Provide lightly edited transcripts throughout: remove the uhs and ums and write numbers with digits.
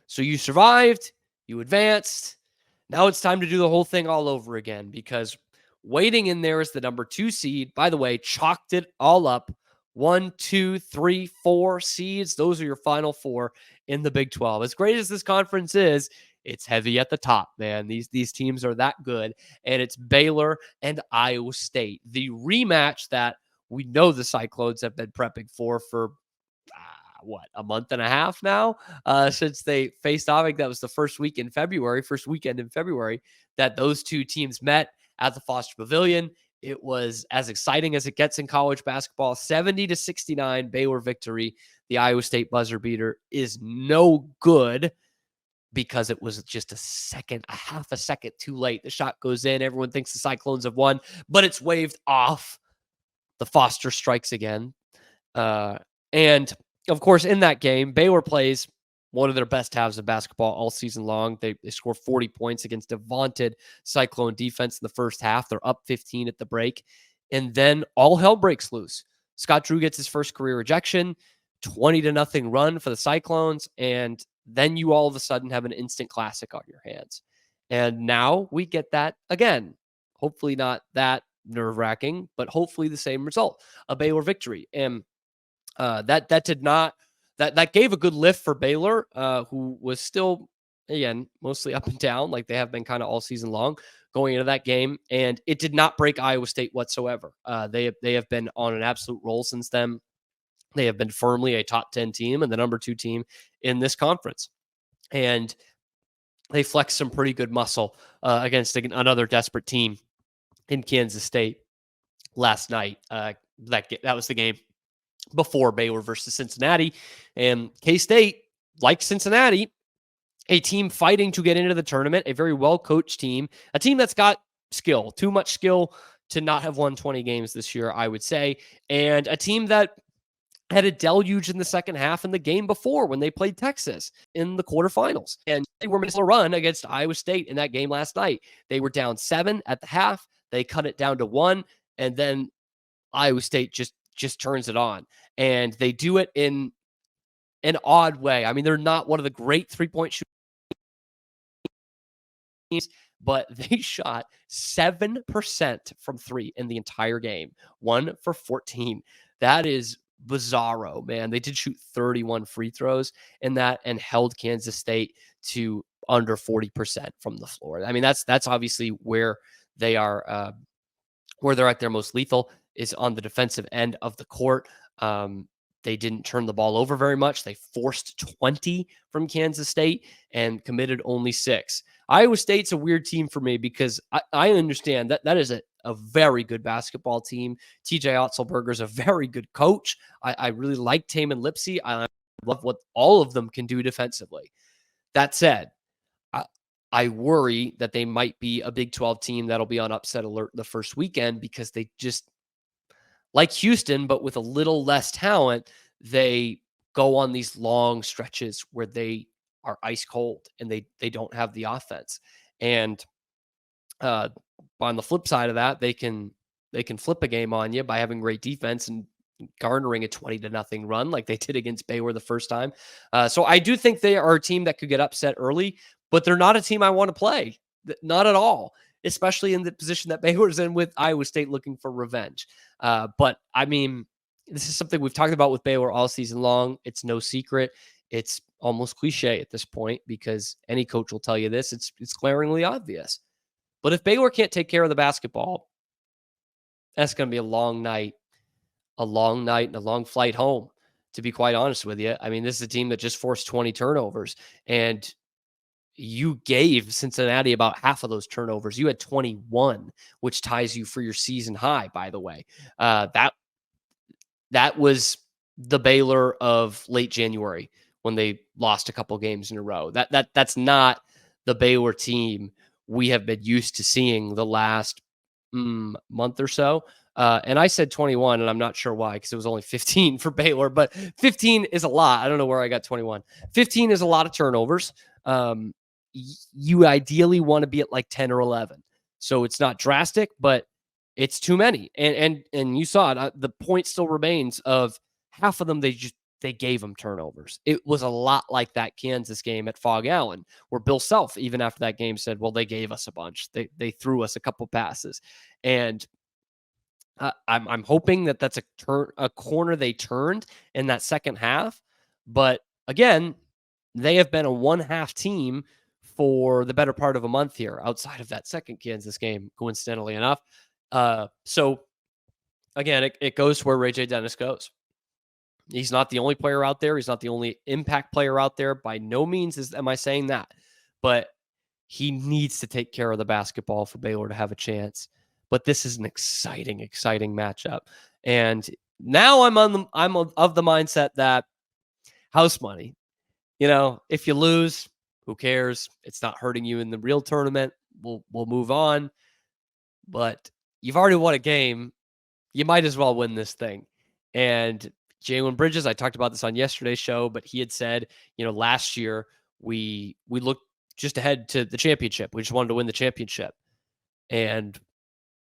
So you survived, you advanced. Now it's time to do the whole thing all over again, because waiting in there is the number 2 seed. By the way, chalked it all up. 1, 2, 3, 4 seeds. Those are your final 4 in the Big 12. As great as this conference is, it's heavy at the top, man. These teams are that good. And it's Baylor and Iowa State. The rematch that we know the Cyclones have been prepping for a month and a half now, since they faced off. I think that was the first weekend in February that those two teams met at the Foster Pavilion. It was as exciting as it gets in college basketball. 70-69 Baylor victory. The Iowa State buzzer beater is no good because it was just a half a second too late. The shot goes in. Everyone thinks the Cyclones have won, but it's waved off. The Foster strikes again. And of course, in that game, Baylor plays one of their best halves of basketball all season long. They score 40 points against a vaunted Cyclone defense in the first half. They're up 15 at the break. And then all hell breaks loose. Scott Drew gets his first career ejection, 20-0 run for the Cyclones. And then you all of a sudden have an instant classic on your hands. And now we get that again. Hopefully not that nerve-wracking, but hopefully the same result, a Baylor victory. And that gave a good lift for Baylor, who was still, again, mostly up and down, like they have been kind of all season long going into that game. And it did not break Iowa State whatsoever. They have been on an absolute roll since then. They have been firmly a top 10 team and the number 2 team in this conference. And they flexed some pretty good muscle against another desperate team in Kansas State last night. That was the game before Baylor versus Cincinnati. And K-State, like Cincinnati, a team fighting to get into the tournament, a very well-coached team, a team that's got skill, too much skill to not have won 20 games this year, I would say, and a team that had a deluge in the second half in the game before when they played Texas in the quarterfinals. And they were missing a run against Iowa State in that game last night. They were down 7 at the half. They cut it down to 1, and then Iowa State just turns it on. And they do it in an odd way. I mean, they're not one of the great three-point shooters, but they shot 7% from 3 in the entire game. 1 for 14. That is bizarro, man. They did shoot 31 free throws in that and held Kansas State to under 40% from the floor. I mean, that's obviously where they are, where they're at their most lethal is on the defensive end of the court. They didn't turn the ball over very much. They forced 20 from Kansas State and committed only 6. Iowa State's a weird team for me because I understand that is a very good basketball team. TJ Otzelberger's a very good coach. I really like Taman Lipsey. I love what all of them can do defensively. That said, I worry that they might be a Big 12 team that'll be on upset alert the first weekend because they just, like Houston, but with a little less talent, they go on these long stretches where they are ice cold and they don't have the offense. And on the flip side of that, they can flip a game on you by having great defense and garnering a 20-0 run like they did against Baylor the first time. So I do think they are a team that could get upset early, but they're not a team I want to play. Not at all, especially in the position that Baylor's in with Iowa State looking for revenge. But I mean, this is something we've talked about with Baylor all season long. It's no secret. It's almost cliche at this point because any coach will tell you this. It's glaringly obvious. But if Baylor can't take care of the basketball, that's going to be a long night and a long flight home, to be quite honest with you. I mean, this is a team that just forced 20 turnovers, and you gave Cincinnati about half of those turnovers. You had 21, which ties you for your season high, by the way. That was the Baylor of late January when they lost a couple games in a row. That's not the Baylor team we have been used to seeing the last month or so. And I said 21, and I'm not sure why, because it was only 15 for Baylor, but 15 is a lot. I don't know where I got 21. 15 is a lot of turnovers. You ideally want to be at like 10 or 11. So it's not drastic, but it's too many. And you saw it. The point still remains of half of them. They they gave them turnovers. It was a lot like that Kansas game at Fog Allen, where Bill Self, even after that game, said, well, they gave us a bunch. They threw us a couple passes. And I'm hoping that that's a corner they turned in that second half. But again, they have been a one-half team for the better part of a month here, outside of that second Kansas game, coincidentally enough. So again, it goes to where Ray J. Dennis goes. He's not the only player out there. He's not the only impact player out there. By no means am I saying that, but he needs to take care of the basketball for Baylor to have a chance. But this is an exciting, exciting matchup. And now I'm of the mindset that house money, if you lose, who cares? It's not hurting you in the real tournament. We'll move on. But you've already won a game. You might as well win this thing. And Jalen Bridges, I talked about this on yesterday's show, but he had said, last year we looked just ahead to the championship. We just wanted to win the championship. And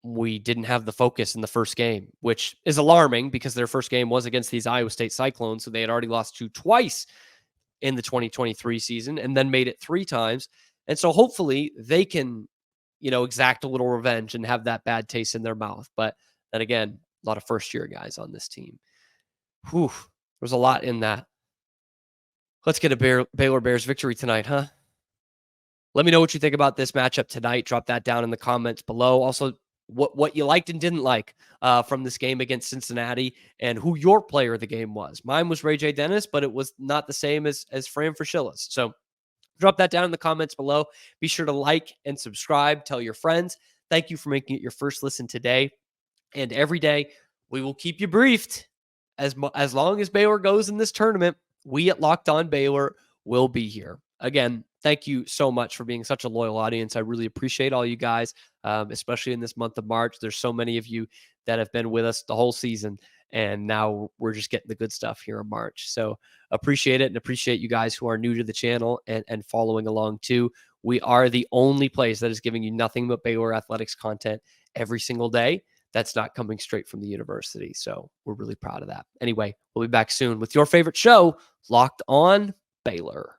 we didn't have the focus in the first game, which is alarming because their first game was against these Iowa State Cyclones. So they had already lost to twice in the 2023 season and then made it 3 times. And so hopefully they can, exact a little revenge and have that bad taste in their mouth. But then again, a lot of first-year guys on this team. Whew, there's a lot in that. Let's get a Baylor Bears victory tonight, huh? Let me know what you think about this matchup tonight. Drop that down in the comments below. Also, what you liked and didn't like from this game against Cincinnati, and who your player of the game was. Mine was Ray J. Dennis, but it was not the same as Fran Fraschillas. So drop that down in the comments below. Be sure to like and subscribe. Tell your friends. Thank you for making it your first listen today. And every day, we will keep you briefed. As long as Baylor goes in this tournament, we at Locked On Baylor will be here. Again, thank you so much for being such a loyal audience. I really appreciate all you guys, especially in this month of March. There's so many of you that have been with us the whole season, and now we're just getting the good stuff here in March. So appreciate it, and appreciate you guys who are new to the channel and following along too. We are the only place that is giving you nothing but Baylor athletics content every single day. That's not coming straight from the university. So we're really proud of that. Anyway, we'll be back soon with your favorite show, Locked On Baylor.